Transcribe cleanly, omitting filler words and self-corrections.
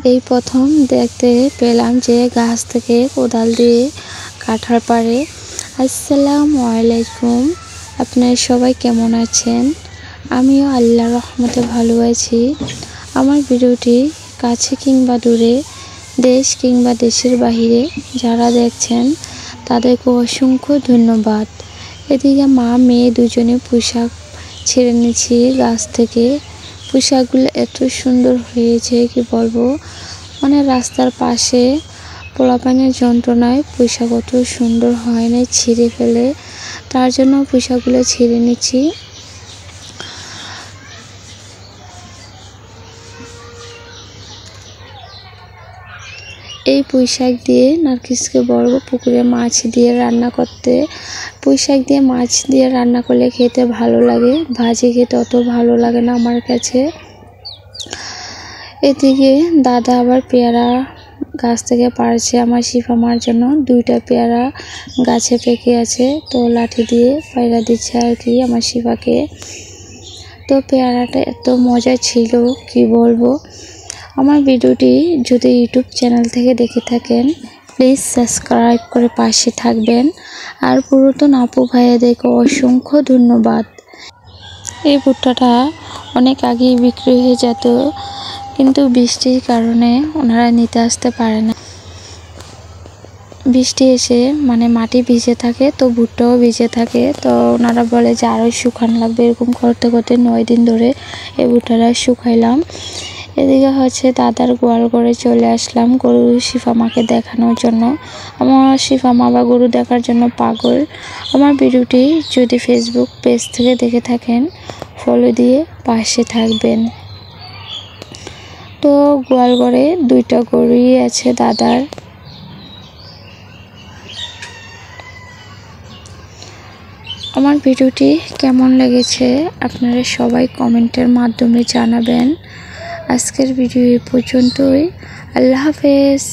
এই প্রথম দেখতে পেলাম যে গাছ থেকে কোদাল দিয়ে কাটার পারে। আসসালামু আলাইকুম, আপনারা সবাই কেমন আছেন? আমিও আল্লাহর রহমতে ভালো আছি। আমার ভিডিওটি কাছে কিংবা দূরে, দেশ কিংবা দেশের বাহিরে যারা দেখছেন তাদেরকে অসংখ্য ধন্যবাদ। এদিকে মা মেয়ে দুজনে পোশাক ছেড়ে নিচ্ছি গাছ থেকে। পোশাকগুলো এত সুন্দর হয়েছে কি বলবো, মানে রাস্তার পাশে পোলাপানের যন্ত্রণায় পোশাক অত সুন্দর হয় না, ছিঁড়ে ফেলে, তার জন্য পোশাকগুলো ছিঁড়ে নিচ্ছি। এই পুঁইশাক দিয়ে নার্গিসকে বলবো পুকুরে মাছ দিয়ে রান্না করতে। পুঁইশাক দিয়ে মাছ দিয়ে রান্না করলে খেতে ভালো লাগে, ভাজি খেতে অত ভালো লাগে না আমার কাছে। এদিকে দাদা আবার পেয়ারা গাছ থেকে পারছে আমার শিফামার জন্য। 2টা পেয়ারা গাছে পেকে আছে, তো লাঠি দিয়ে পায়রা দিচ্ছে আর কি আমার শিফাকে। তো পেয়ারাটা এত মজা ছিল কি বলবো। আমার ভিডিওটি যদি ইউটিউব চ্যানেল থেকে দেখে থাকেন প্লিজ সাবস্ক্রাইব করে পাশে থাকবেন। আর পুরাতন আপু ভাইয়াদেরকে অসংখ্য ধন্যবাদ। এই ভুট্টাটা অনেক আগেই বিক্রি হয়ে যেত, কিন্তু বৃষ্টির কারণে ওনারা নিতে আসতে পারে না। বৃষ্টি এসে মানে মাটি ভিজে থাকে, তো ভুট্টাও ভিজে থাকে, তো ওনারা বলে যে আরও শুকানো লাগবে। এরকম করতে করতে 9 দিন ধরে এই ভুট্টাটা শুকাইলাম। এদিকে হচ্ছে দাদার গোয়াল ঘরে চলে আসলাম গরু শিফামাকে দেখানোর জন্য। আমার শিফামা বা গরু দেখার জন্য পাগল। আমার ভিডিওটি যদি ফেসবুক পেজ থেকে দেখে থাকেন ফলো দিয়ে পাশে থাকবেন। তো গোয়াল ঘরে 2টা গরুই আছে দাদার। আমার ভিডিওটি কেমন লেগেছে আপনারা সবাই কমেন্টের মাধ্যমে জানাবেন। আজকের ভিডিও এই পর্যন্তই। আল্লাহ হাফেজ।